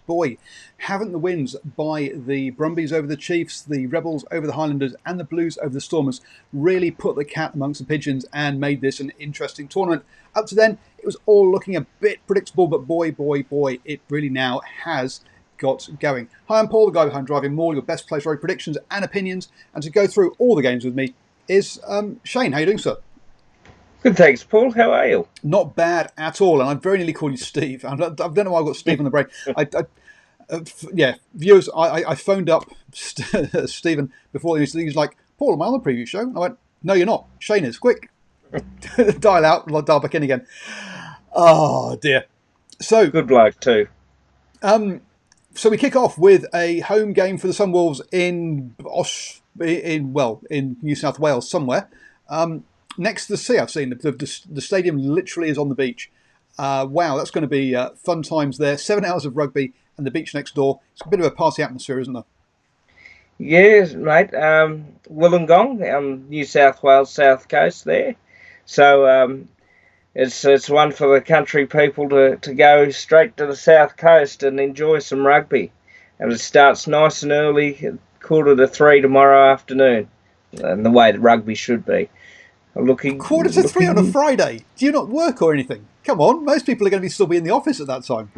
boy, haven't the wins by the Brumbies over the Chiefs, the Rebels over the Highlanders, and the Blues over the Stormers really put the cat amongst the pigeons and made this an interesting tournament. Up to then, it was all looking a bit predictable, but boy, it really now has got going. Hi, I'm Paul, the guy behind Driving Maul, your best place rugby predictions and opinions. And to go through all the games with me is Shane. How are you doing, sir? Good, thanks, Paul. How are you? Not bad at all. And I very nearly called you Steve. I don't know why I've got Steve on the brain. Viewers, I phoned up Stephen before he was like, Paul, am I on the preview show? And I went, no, you're not. Shane is. Quick. Dial out. Dial back in again. Oh, dear. So good bloke, too. So we kick off with a home game for the Sunwolves in New South Wales somewhere. Next to the sea, I've seen. The stadium literally is on the beach. Wow, that's going to be fun times there. 7 hours of rugby and the beach next door. It's a bit of a party atmosphere, isn't there? Yes, mate. Wollongong, New South Wales south coast there. So it's one for the country people to go straight to the south coast and enjoy some rugby. And it starts nice and early, 2:45 tomorrow afternoon, and the way that rugby should be. 2:45 on a Friday. Do you not work or anything? Come on, most people are going to still be in the office at that time.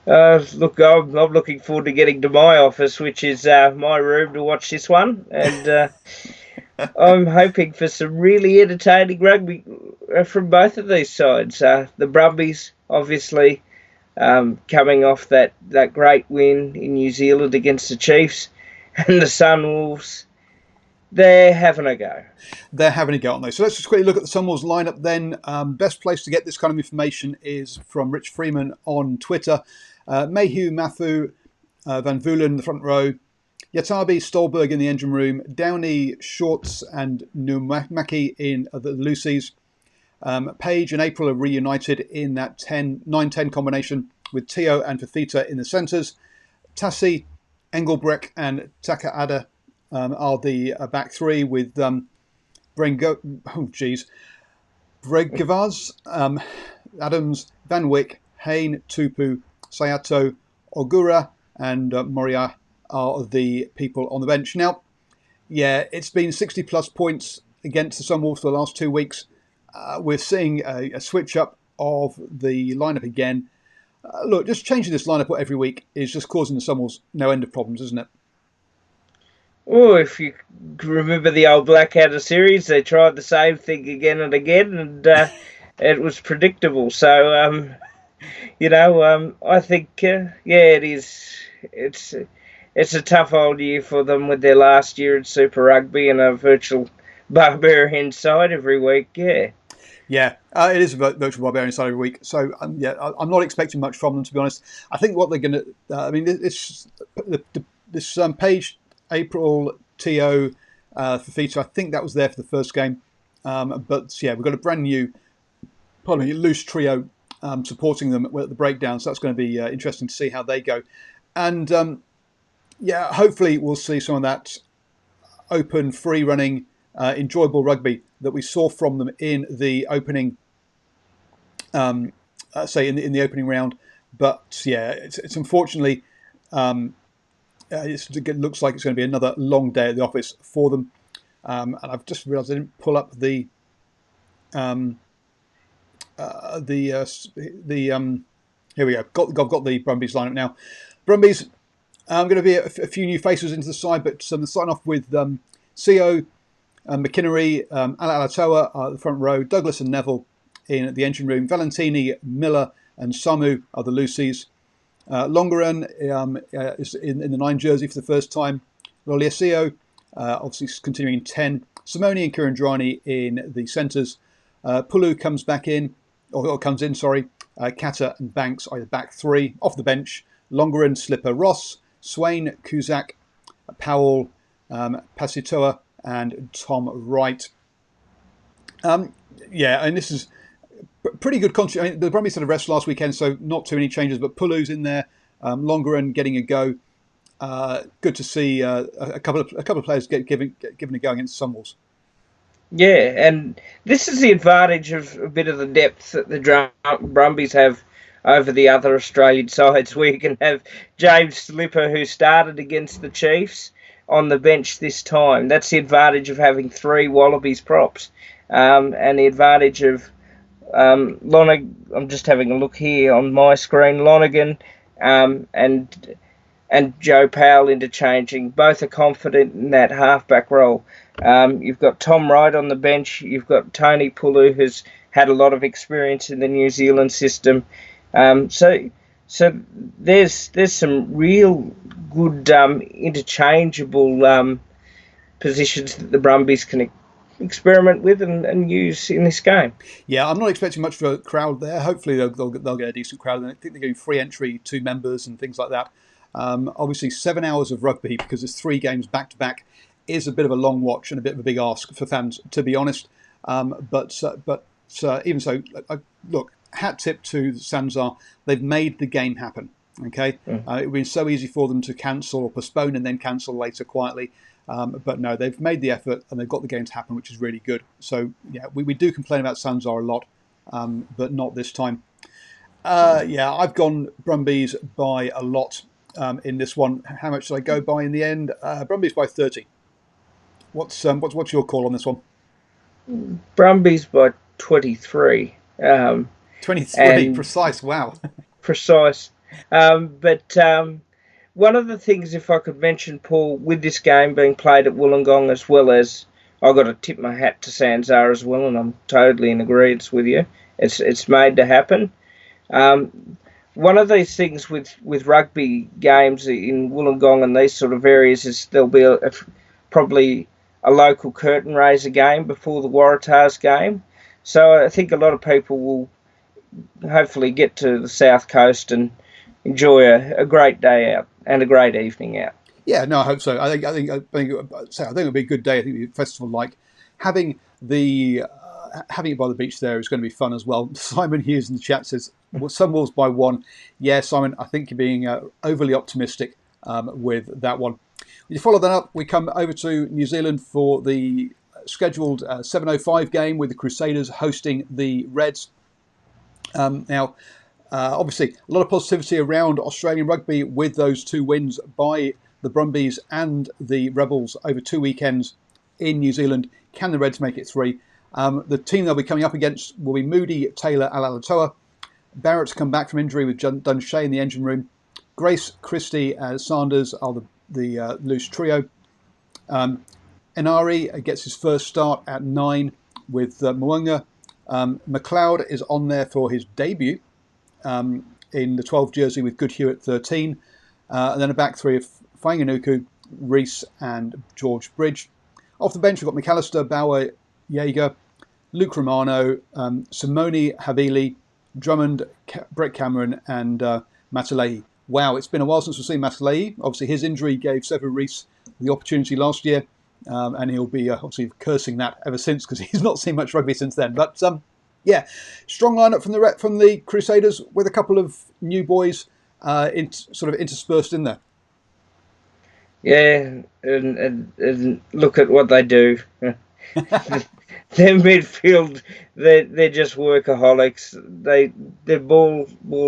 Look, I'm looking forward to getting to my office, which is my room, to watch this one, and I'm hoping for some really entertaining rugby from both of these sides. The Brumbies, obviously, coming off that great win in New Zealand against the Chiefs, and the Sunwolves. They're having a go. They're having a go, aren't they? So let's just quickly look at the Sunwolves lineup then. Best place to get this kind of information is from Rich Freeman on Twitter. Mayhew, Mathu, Van Vulen in the front row. Yatabi, Stolberg in the engine room. Downey, Shorts and Numaki in the Lucy's. Page and April are reunited in that 9-10 combination with Teo and Fafita in the centres. Tassi, Engelbrecht and Takaada are the back three with Bregavaz, Adams, Van Wyck, Hain, Tupu, Sayato, Ogura and Moria are the people on the bench. Now, yeah, it's been 60 plus points against the Sunwolves for the last 2 weeks. We're seeing a switch up of the lineup again. Look, just changing this lineup every week is just causing the Sunwolves no end of problems, isn't it? Oh, if you remember the old Blackadder series, they tried the same thing again and again, and it was predictable. So, I think, it is. It's a tough old year for them with their last year in Super Rugby and a virtual barbarian side every week. Yeah. Yeah, it is a virtual barbarian side every week. So, I'm not expecting much from them, to be honest. I think what they're going to... this page... April, Teo, Fafita, I think that was there for the first game. But yeah, we've got a brand new, loose trio supporting them at the breakdown. So that's going to be interesting to see how they go. And hopefully we'll see some of that open, free running, enjoyable rugby that we saw from them in the opening, in the opening round. But yeah, it's unfortunately. It looks like it's going to be another long day at the office for them, and I've just realised I didn't pull up the here we go. I've got the Brumbies lineup now. Brumbies, going to be a few new faces into the side, but the sign off with CO, McInnery, Alatoa at the front row, Douglas and Neville in the engine room, Valentini, Miller, and Samu are the Lucy's. Longeran is in the 9 jersey for the first time. Loliasio, obviously continuing in 10. Simone and Kirandrani in the centres. Pulu comes back in, or comes in, sorry. Kata and Banks are the back three. Off the bench, Longeran, Slipper, Ross, Swain, Kuzak, Powell, Pasitoa, and Tom Wright. And this is pretty good contribution. I mean, the Brumbies had a rest last weekend, so not too many changes. But Pulu's in there, Longeran getting a go. Good to see a couple of players given a go against Sunwolves. Yeah, and this is the advantage of a bit of the depth that the Brumbies have over the other Australian sides, where you can have James Slipper, who started against the Chiefs, on the bench this time. That's the advantage of having 3 Wallabies props, and the advantage of I'm just having a look here on my screen. Lonergan and Joe Powell interchanging. Both are confident in that halfback role. You've got Tom Wright on the bench. You've got Tony Pulu, who's had a lot of experience in the New Zealand system. So there's some real good interchangeable positions that the Brumbies can experiment with and use in this game. Yeah, I'm not expecting much for a crowd there. Hopefully they'll get a decent crowd. I think they're going free entry, 2 members and things like that. Obviously 7 hours of rugby, because it's 3 games back to back, is a bit of a long watch and a bit of a big ask for fans, to be honest. But even so, look, hat tip to Sanzar. They've made the game happen. Okay, it would be so easy for them to cancel or postpone and then cancel later quietly. But no, they've made the effort and they've got the game to happen, which is really good. So yeah, we do complain about Sanzar a lot, but not this time. Yeah, I've gone Brumbies by a lot in this one. How much did I go by in the end? Brumbies by 30. What's your call on this one? Brumbies by 23. 23, precise. Wow. Precise. But one of the things, if I could mention, Paul, with this game being played at Wollongong, as well as I've got to tip my hat to Sanzar as well, and I'm totally in agreement with you. It's made to happen. One of these things with rugby games in Wollongong and these sort of areas is there'll be probably a local curtain raiser game before the Waratahs game. So I think a lot of people will hopefully get to the South Coast and enjoy a great day out and a great evening out. Yeah, no, I hope so. I think it'll be a good day. I think the festival, like having it by the beach there, is going to be fun as well. Simon Hughes in the chat says Sunwolves by 1. Yeah, Simon, I think you're being overly optimistic with that one. You follow that up, we come over to New Zealand for the scheduled 7:05 game with the Crusaders hosting the Reds. Now, obviously, a lot of positivity around Australian rugby with those 2 wins by the Brumbies and the Rebels over 2 weekends in New Zealand. Can the Reds make it 3? The team they'll be coming up against will be Moody, Taylor, Alalatoa. Barrett's come back from injury with Dunshay in the engine room. Grace, Christie, Sanders are the loose trio. Enari gets his first start at 9 with Mo'unga. McLeod is on there for his debut in the 12 jersey with Goodhue at 13. And then a back 3 of Fainganuku, Reese and George Bridge. Off the bench, we've got McAllister, Bauer, Jaeger, Luke Romano, Simone Havili, Drummond, Brett Cameron and Matalehi. Wow, it's been a while since we've seen Matalehi. Obviously, his injury gave Sevu Reece the opportunity last year, and he'll be obviously cursing that ever since because he's not seen much rugby since then. But yeah, strong lineup from the Crusaders with a couple of new boys sort of interspersed in there. Yeah, and look at what they do. Their midfield, they're just workaholics. They're ball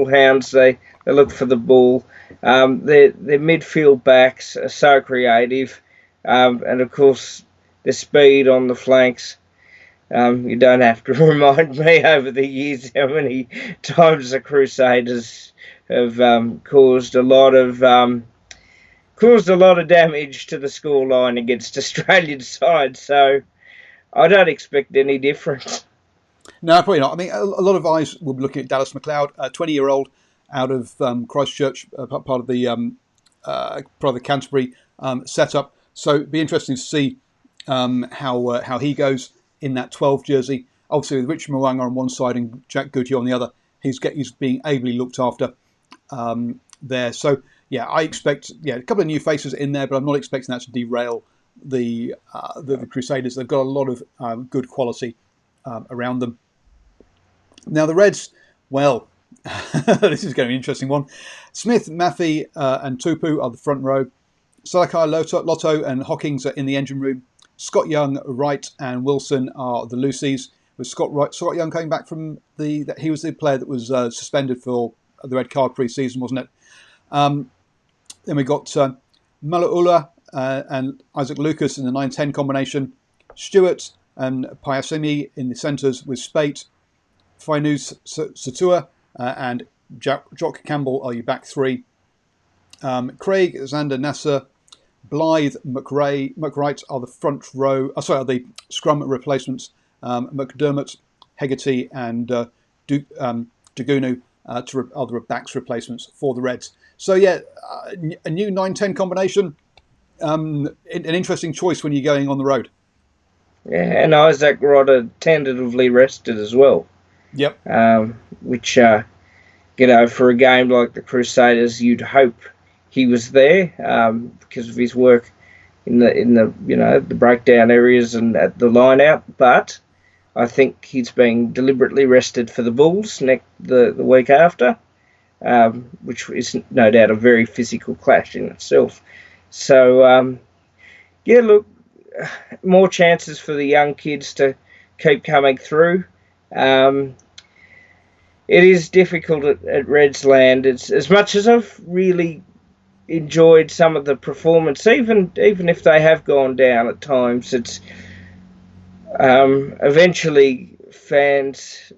hounds. They look for the ball. Their midfield backs are so creative, and of course the speed on the flanks. You don't have to remind me over the years how many times the Crusaders have caused a lot of damage to the scoreline against Australian sides. So I don't expect any difference. No, probably not. I mean, a lot of eyes will be looking at Dallas McLeod, a 20-year-old out of Christchurch, part of the Canterbury setup. So it'd be interesting to see how he goes in that 12 jersey. Obviously, with Richard Mo'unga on one side and Jack Goodhue on the other, he's being ably looked after there. So yeah, I expect a couple of new faces in there, but I'm not expecting that to derail the Crusaders. They've got a lot of good quality around them. Now the Reds, well, this is going to be an interesting one. Smith, Maffey and Tupu are the front row. Salakai, Lotto and Hawkins are in the engine room. Scott Young, Wright and Wilson are the loosies. With Scott Young coming back from he was the player that was suspended for the red card pre-season, wasn't it? Then we got Malaula and Isaac Lucas in the 9-10 combination, Stewart and Piasimi in the centres with Spate, Fainuz Satua and Jock Campbell are your back three. Craig, Xander Nasser, Blythe, McWright are the front row. Are the scrum replacements. McDermott, Hegarty, and Dugunu are the backs replacements for the Reds. So yeah, a new 9-10 combination. An interesting choice when you're going on the road. Yeah, and Isaac Rodder tentatively rested as well. Yep. Which for a game like the Crusaders, you'd hope he was there because of his work in the breakdown areas and at the line out. But I think he's being deliberately rested for the Bulls the week after, which is no doubt a very physical clash in itself. So look, more chances for the young kids to keep coming through. It is difficult at Reds Land. It's as much as I've really enjoyed some of the performance, even if they have gone down at times. It's eventually fans,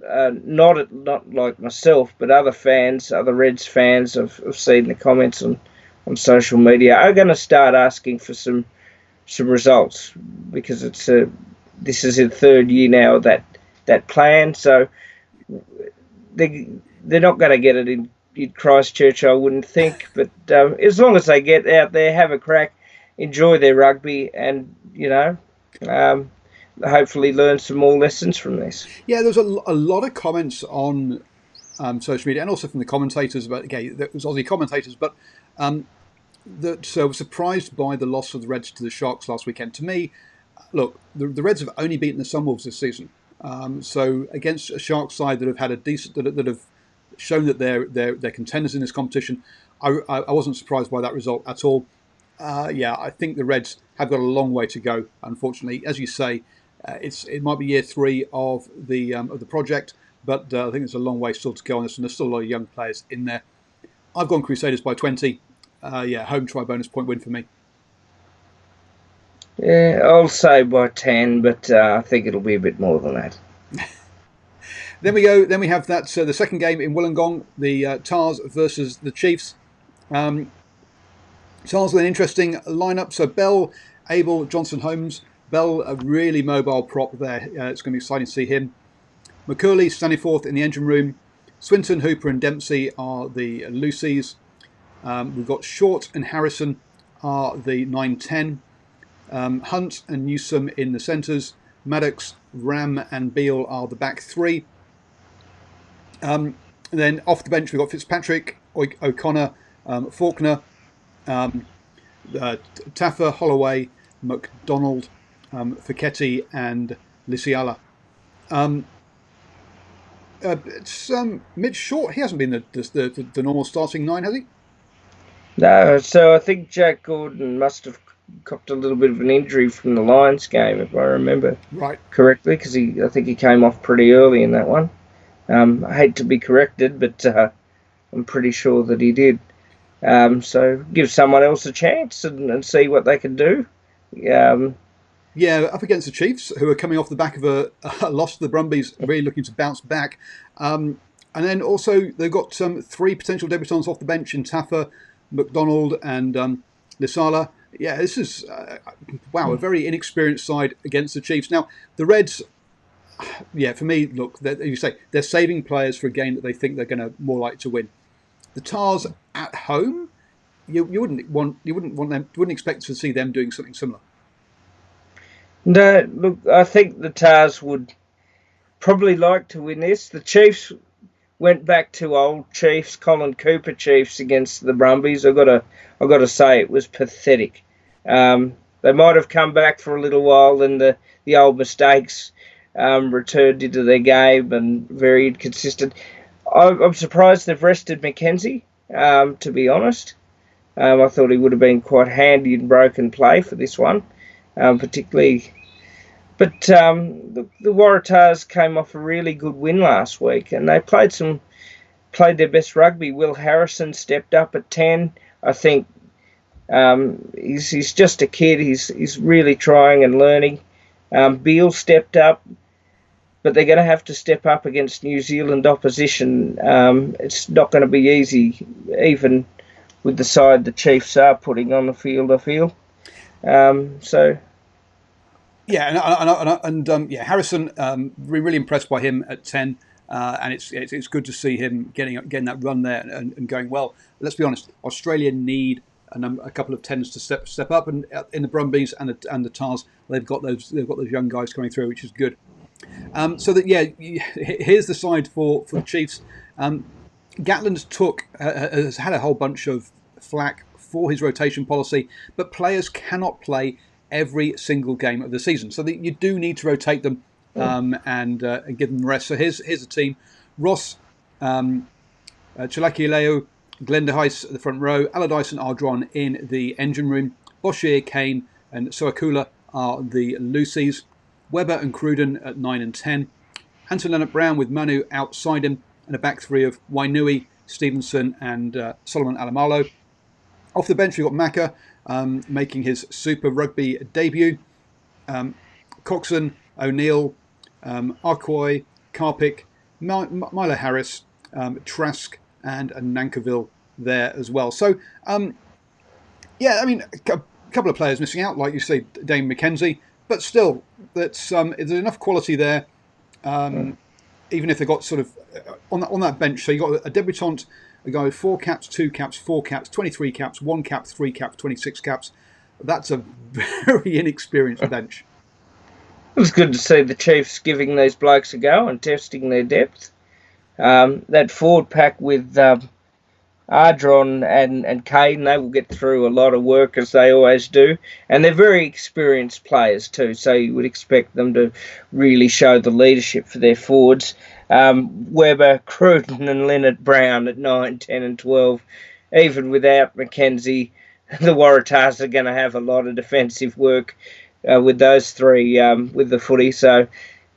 not like myself, but other Reds fans, I've seen the comments on social media, are going to start asking for some results, because this is the third year now of that plan. So they're not going to get it in Christchurch, I wouldn't think. But as long as they get out there, have a crack, enjoy their rugby, and hopefully learn some more lessons from this. Yeah, there's a lot of comments on social media, and also from the commentators about. Okay, there was Aussie commentators, but that were surprised by the loss of the Reds to the Sharks last weekend. To me, look, the Reds have only beaten the Sunwolves this season. So against a Sharks side that have had that have shown that they're contenders in this competition, I wasn't surprised by that result at all. I think the Reds have got a long way to go. Unfortunately, as you say, it might be year 3 of the project, but I think there's a long way still to go on this, and there's still a lot of young players in there. I've gone Crusaders by 20. Home try bonus point win for me. Yeah, I'll say by 10, but I think it'll be a bit more than that. Then we go. Then we have the second game in Wollongong, the Tars versus the Chiefs. Tars with an interesting lineup. So Bell, Abel, Johnson, Holmes. Bell, a really mobile prop there. It's going to be exciting to see him. McCurley, Staniforth in the engine room. Swinton, Hooper, and Dempsey are the Lucy's. We've got Short and Harrison are the 9-10. Hunt and Newsom in the centres. Maddox, Ram, and Beale are the back three. And then off the bench we've got Fitzpatrick, O'Connor, Faulkner, Taffer, Holloway, McDonald, Fichetti, and Lisiala. It's Mitch Short. He hasn't been the normal starting 9, has he? No, so I think Jack Gordon must have copped a little bit of an injury from the Lions game, if I remember correctly, because I think he came off pretty early in that one. I hate to be corrected, but I'm pretty sure that he did. So give someone else a chance and see what they can do. Up against the Chiefs, who are coming off the back of a loss to the Brumbies, really looking to bounce back. And then also they've got 3 potential debutants off the bench in Taffer, McDonald, and Lisala. Yeah, this is a very inexperienced side against the Chiefs. Now the Reds, for me, look, you say they're saving players for a game that they think they're going to more likely to win. The Tars at home, you wouldn't expect to see them doing something similar. No, look, I think the Tars would probably like to win this. The Chiefs went back to old Chiefs, Colin Cooper Chiefs against the Brumbies. I've got to say it was pathetic. They might have come back for a little while, and the old mistakes returned into their game and very inconsistent. I'm surprised they've rested McKenzie, to be honest. I thought he would have been quite handy in broken play for this one, particularly. But the Waratahs came off a really good win last week, and they played some played their best rugby. Will Harrison stepped up at 10. I think he's just a kid. He's really trying and learning. Beale stepped up, but they're going to have to step up against New Zealand opposition. It's not going to be easy, even with the side the Chiefs are putting on the field, I feel. Yeah, Harrison, really impressed by him at 10. And it's good to see him getting that run there and going well. Let's be honest, Australia need a couple of 10s to step up, and in the Brumbies and the Tars, they've got those young guys coming through, which is good. Here's the side for the Chiefs. Gatland has had a whole bunch of flack for his rotation policy, but players cannot play every single game of the season, so that you do need to rotate them and give them rest. So here's the team: Ross, Chalakioleo, Glenn DeHeis at the front row, Allardyce and Ardron in the engine room, Boshier, Kane and Soakula are the loosies, Webber and Cruden at 9 and 10, Anton Leonard-Brown with Manu outside him, and a back three of Wainui, Stevenson and Solomon Alamalo. Off the bench, we've got Maka making his Super Rugby debut, Coxon, O'Neill, Arquoy, Karpik, Milo Harris, Trask, and Nankiville there as well. So, a couple of players missing out, like you say, Dane McKenzie, but still, there's enough quality there. Even if they got sort of on that bench, so you got a debutant, a guy with 4 caps, 2 caps, 4 caps, 23 caps, 1 cap, 3 caps, 26 caps. That's a very inexperienced bench. It was good to see the Chiefs giving these blokes a go and testing their depth. That forward pack with Ardron and Kane, they will get through a lot of work, as they always do. And they're very experienced players too, so you would expect them to really show the leadership for their forwards. Webber, Cruden and Leonard-Brown at 9, 10 and 12. Even without McKenzie, the Waratahs are going to have a lot of defensive work with those three with the footy. So,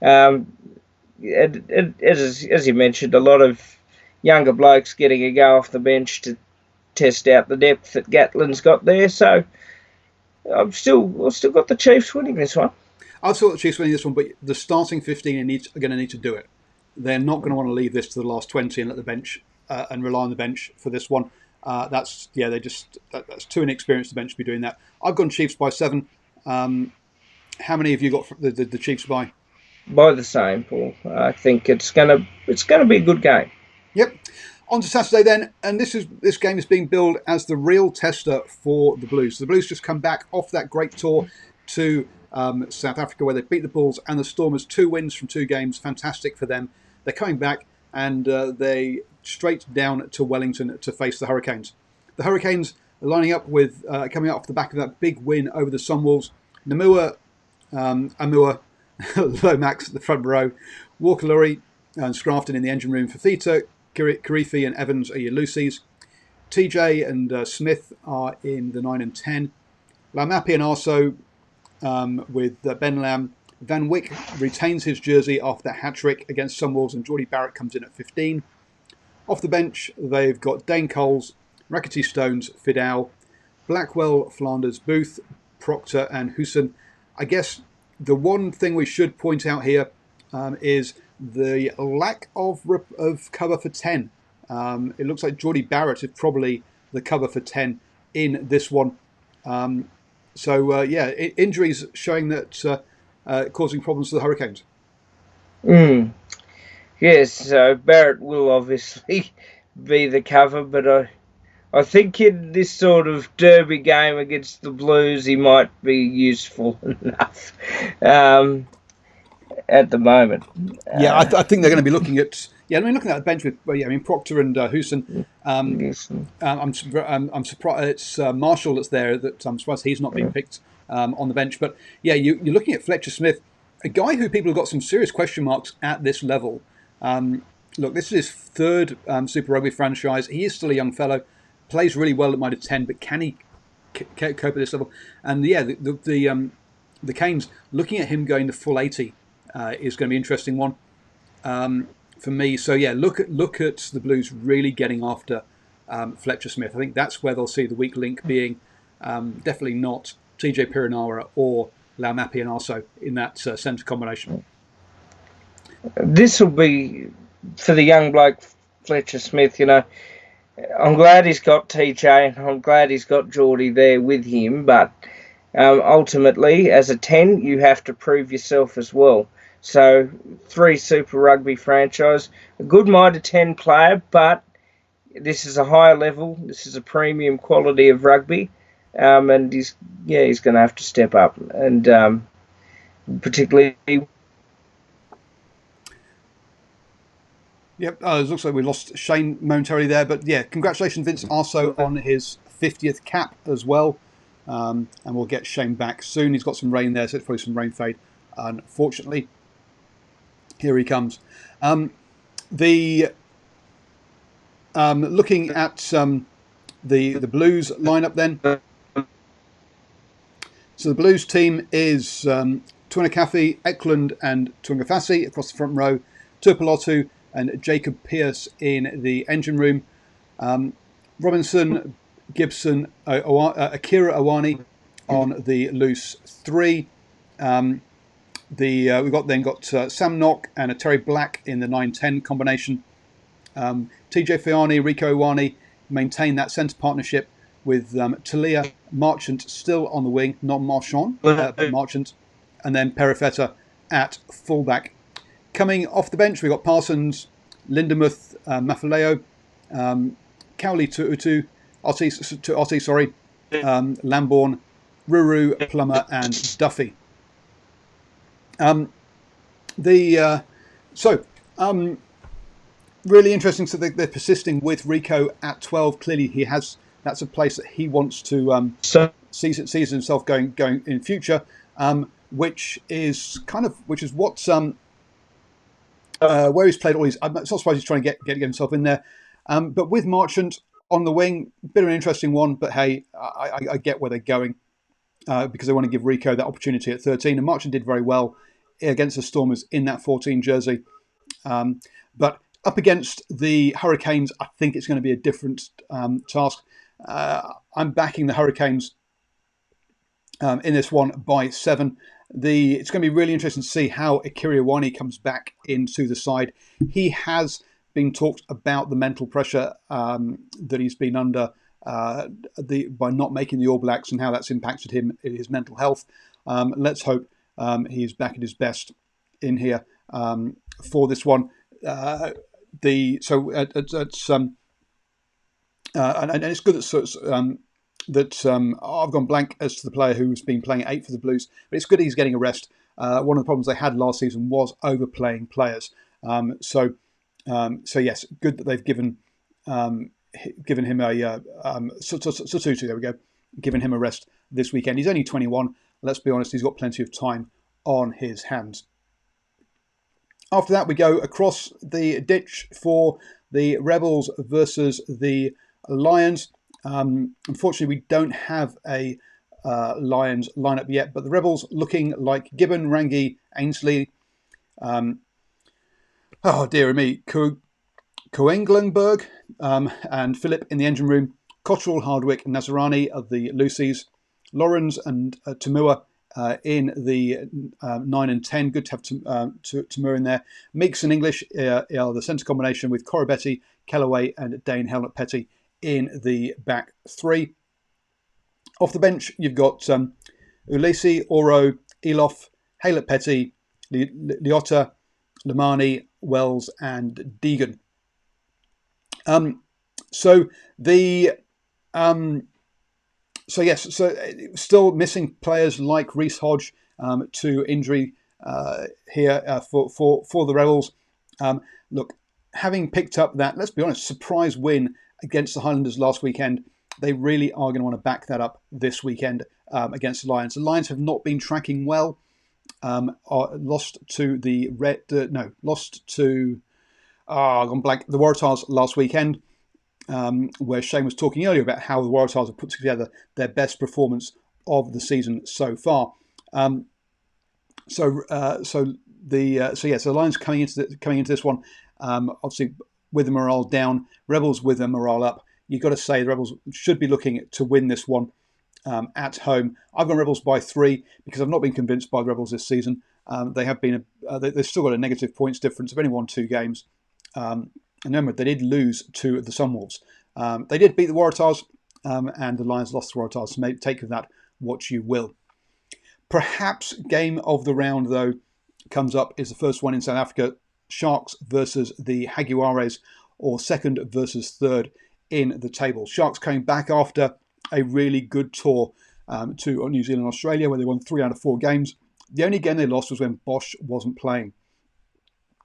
as you mentioned, a lot of younger blokes getting a go off the bench to test out the depth that Gatland's got there. So, I've still got the Chiefs winning this one. I've still got the Chiefs winning this one, but the starting 15 are going to need to do it. They're not going to want to leave this to the last 20 and let the bench and rely on the bench for this one. That's too inexperienced. The bench to be doing that. I've gone Chiefs by 7. How many have you got the Chiefs by? By the same, Paul. I think it's gonna be a good game. Yep. On to Saturday then, and this game is being billed as the real tester for the Blues. The Blues just come back off that great tour to South Africa, where they beat the Bulls and the Stormers. 2 wins from 2 games, fantastic for them. They're coming back and they straight down to Wellington to face the Hurricanes. The Hurricanes are lining up with coming up off the back of that big win over the Sunwolves. Namua, Amua, Lomax at the front row, Walker Lurie and Scrafton in the engine room. Fafita, Karifi and Evans are your loosies. TJ and Smith are in the 9 and 10. Lamapi and Arso with Ben Lam. Van Wyck retains his jersey after that hat-trick against Sunwolves, and Geordie Barrett comes in at 15. Off the bench, they've got Dane Coles, Rackety Stones, Fidal, Blackwell, Flanders, Booth, Proctor and Husson. I guess the one thing we should point out here is the lack of cover for 10. It looks like Geordie Barrett is probably the cover for 10 in this one. Injuries showing that causing problems for the Hurricanes. Yes, so Barrett will obviously be the cover, but I think in this sort of derby game against the Blues, he might be useful enough at the moment. I think they're going to be looking at. Looking at the bench with. Proctor and Husson. I'm surprised it's Marshall that's there. That I'm surprised he's not being picked on the bench. But you're looking at Fletcher Smith, a guy who people have got some serious question marks at this level. Look, this is his 3rd Super Rugby franchise. He is still a young fellow. Plays really well at minus 10, but can he cope at this level? And the Canes looking at him going to full 80 is going to be an interesting one. for me. So yeah, look at the Blues really getting after Fletcher Smith. I think that's where they'll see the weak link being. Definitely not TJ Piranara or Laumapi and Arso in that centre combination. This will be for the young bloke Fletcher Smith. I'm glad he's got TJ, and I'm glad he's got Geordie there with him. But ultimately, as a 10, you have to prove yourself as well. So 3 Super Rugby franchise, a good minded 10 player, but this is a higher level. This is a premium quality of rugby, and he's going to have to step up, and particularly. Yep, it looks like we lost Shane momentarily there, but yeah, congratulations Vince Arso on his 50th cap as well, and we'll get Shane back soon. He's got some rain there, so it's probably some rain fade. Unfortunately, here he comes. Looking at the Blues lineup then. So the Blues team is Tuanakafi, Eklund and Tuangafasi across the front row, Tuipulotu and Jacob Pearce in the engine room, Robinson, Gibson, Akira Awani on the loose 3. We've got Sam Nock and a Terry Black in the 9-10 combination. TJ Fiani, Rico Iwani maintain that centre partnership with Talia Marchant still on the wing, not Marchand, but Marchant, and then Perifetta at fullback. Coming off the bench, we've got Parsons, Lindemuth, Mafaleo, Cowley Tuutu, Lambourne, Ruru, Plummer, and Duffy. Really interesting. So they're persisting with Rico at 12. Clearly, that's a place that he wants to sees himself going in future. Which is what where he's played all his. I'm not surprised he's trying to get himself in there. But with Marchant on the wing, bit of an interesting one. But hey, I get where they're going because they want to give Rico that opportunity at 13. And Marchant did very well against the Stormers in that 14 jersey. But up against the Hurricanes, I think it's going to be a different task. I'm backing the Hurricanes in this one by 7. It's going to be really interesting to see how Akira Iwani comes back into the side. He has been talked about the mental pressure that he's been under by not making the All Blacks and how that's impacted him in his mental health. Let's hope he's back at his best in here for this one. And it's good that I've gone blank as to the player who's been playing at 8 for the Blues, but it's good he's getting a rest. One of the problems they had last season was overplaying players. So yes, good that they've given him a Sututu. There we go, given him a rest this weekend. He's only 21. Let's be honest, he's got plenty of time on his hands. After that, we go across the ditch for the Rebels versus the Lions. Unfortunately, we don't have a Lions lineup yet, but the Rebels looking like Gibbon, Rangi, Ainsley, Coenglenberg, and Phillip in the engine room, Cottrell, Hardwick, Nazarani of the Lucies, Lawrence and Tamua in the 9 and 10. Good to have Tamua in there. Meeks and English are the centre combination with Corabetti, Kellaway and Dane Helmet-Petty in the back 3. Off the bench, you've got Ulisi, Oro, Elof, Helmet-Petty, Liotta, Lamani, Wells and Deegan. So still missing players like Reece Hodge to injury here for the Rebels. Look, having picked up that, let's be honest, surprise win against the Highlanders last weekend, they really are going to want to back that up this weekend against the Lions. The Lions have not been tracking well. Lost to the Waratahs last weekend. Where Shane was talking earlier about how the Waratahs have put together their best performance of the season so far. The Lions coming into this one, Obviously, with the morale down, Rebels with the morale up. You've got to say the Rebels should be looking to win this one at home. I've gone Rebels by 3 because I've not been convinced by the Rebels this season. They have been they've still got a negative points difference. They've only won 2 games. And remember, they did lose to the Sunwolves. They did beat the Waratahs, and the Lions lost the Waratahs. So take of that what you will. Perhaps game of the round, though, comes up is the first one in South Africa. Sharks versus the Jaguares, or second versus third in the table. Sharks came back after a really good tour to New Zealand and Australia, where they won 3 out of 4 games. The only game they lost was when Bosch wasn't playing.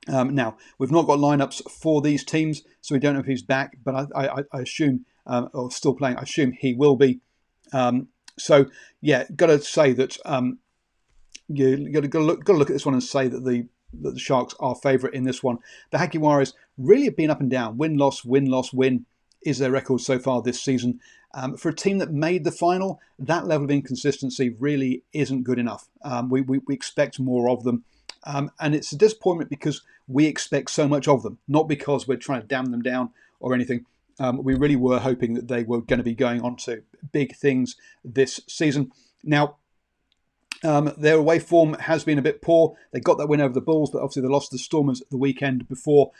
Now, we've not got lineups for these teams, so we don't know if he's back, but I assume, or still playing, I assume he will be. So, yeah, got to say that you got to look at this one and say that the Sharks are favourite in this one. The Jaguares really have been up and down. Win, loss, win, loss, win is their record so far this season. For a team that made the final, that level of inconsistency really isn't good enough. We expect more of them. And it's a disappointment because we expect so much of them, not because we're trying to damn them down or anything. We really were hoping that they were going to be going on to big things this season. Now, their away form has been a bit poor. They got that win over the Bulls, but obviously they lost to the Stormers the weekend before.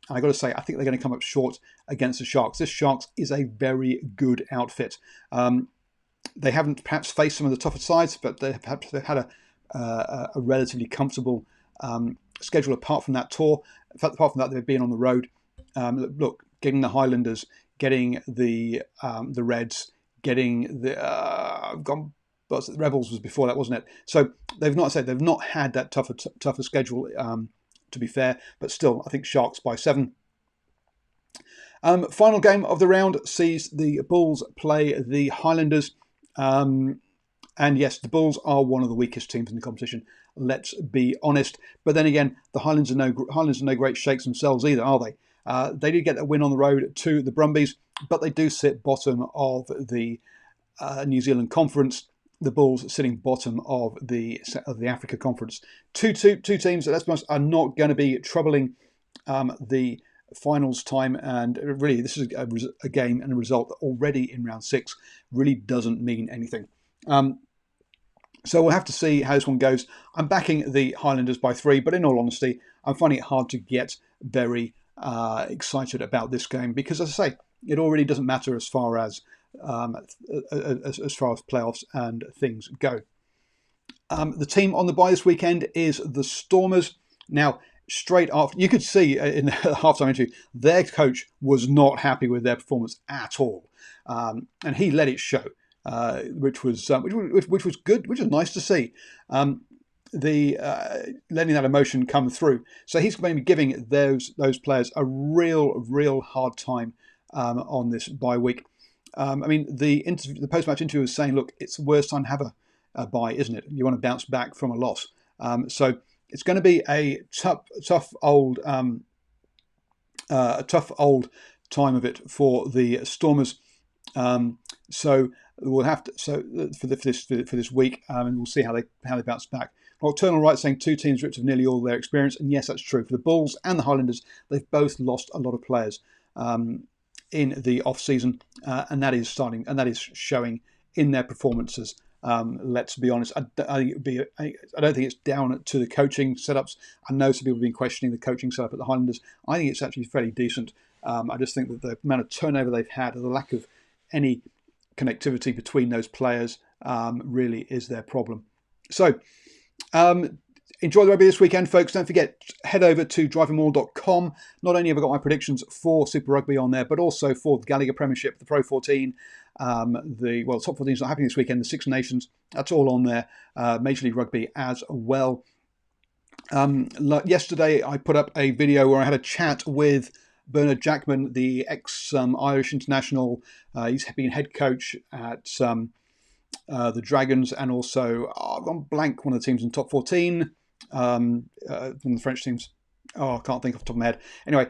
I got to say, I think they're going to come up short against the Sharks. This Sharks is a very good outfit. They haven't perhaps faced some of the tougher sides, but they've had a relatively comfortable schedule apart from that tour. In fact, apart from that, they've been on the road. Look, getting the Highlanders, getting the Reds, getting the Rebels was before that, wasn't it? So they've not had that tougher schedule. To be fair, but still, I think Sharks by 7. Final game of the round sees the Bulls play the Highlanders. And yes, the Bulls are one of the weakest teams in the competition. Let's be honest. But then again, the Highlanders are no great shakes themselves either, are they? They did get a win on the road to the Brumbies, but they do sit bottom of the New Zealand Conference. The Bulls sitting bottom of the Africa Conference. Two teams that, let's be honest, are not going to be troubling the finals time. And really, this is a game and a result that already in round 6 really doesn't mean anything. So we'll have to see how this one goes. I'm backing the Highlanders by 3, but in all honesty, I'm finding it hard to get very excited about this game because, as I say, it already doesn't matter as far as playoffs and things go. The team on the bye this weekend is the Stormers. Now, straight after, you could see in the halftime interview, their coach was not happy with their performance at all, and he let it show, which was good, which is nice to see. Letting that emotion come through. So he's going to be giving those players a real hard time on this bye week. I mean, the post-match interview was saying, look, it's the worst time to have a bye, isn't it? You want to bounce back from a loss. So it's going to be a tough old time of it for the Stormers. So we'll have to for this week, and we'll see how they bounce back. Nocturnal Right saying 2 teams ripped of nearly all their experience, and yes, that's true. For the Bulls and the Highlanders, they've both lost a lot of players in the off season, and that is showing in their performances. Let's be honest. I don't think it's down to the coaching setups. I know some people have been questioning the coaching setup at the Highlanders. I think it's actually fairly decent. I just think that the amount of turnover they've had, the lack of any connectivity between those players, really is their problem. So, enjoy the rugby this weekend, folks. Don't forget, head over to DrivingMaul.com. Not only have I got my predictions for Super Rugby on there, but also for the Gallagher Premiership, the Pro 14, the Top 14 is not happening this weekend, the Six Nations. That's all on there. Major League Rugby as well. Yesterday, I put up a video where I had a chat with Bernard Jackman, the ex-Irish international. He's been head coach at the Dragons, and also I've gone blank, one of the teams in top 14, from the French teams. I can't think off the top of my head. Anyway,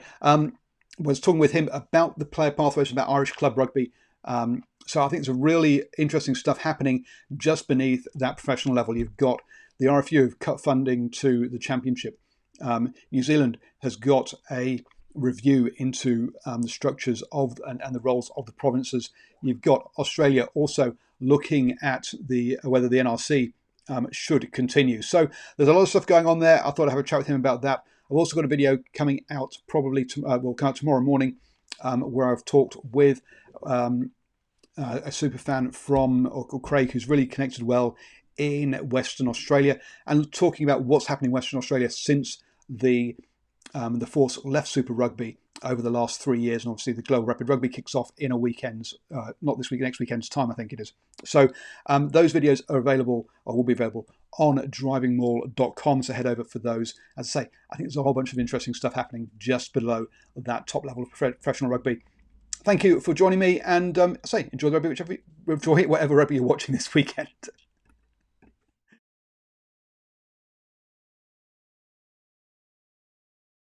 was talking with him about the player pathways, about Irish club rugby. So I think there's a really interesting stuff happening just beneath that professional level. You've got the RFU have cut funding to the championship. New Zealand has got a review into the structures of and the roles of the provinces. You've got Australia also looking at whether the NRC should continue. So there's a lot of stuff going on there. I thought I'd have a chat with him about that. I've also got a video coming out will come out tomorrow morning, where I've talked with a super fan from Craig, who's really connected well in Western Australia, and talking about what's happening in Western Australia since the Force left Super Rugby over the last 3 years, and obviously the Global Rapid Rugby kicks off in a weekend's, not this week, next weekend's time, I think it is. So those videos are available, or will be available, on DrivingMaul.com, so head over for those. As I say, I think there's a whole bunch of interesting stuff happening just below that top level of professional rugby. Thank you for joining me, and enjoy the rugby, enjoy whatever rugby you're watching this weekend.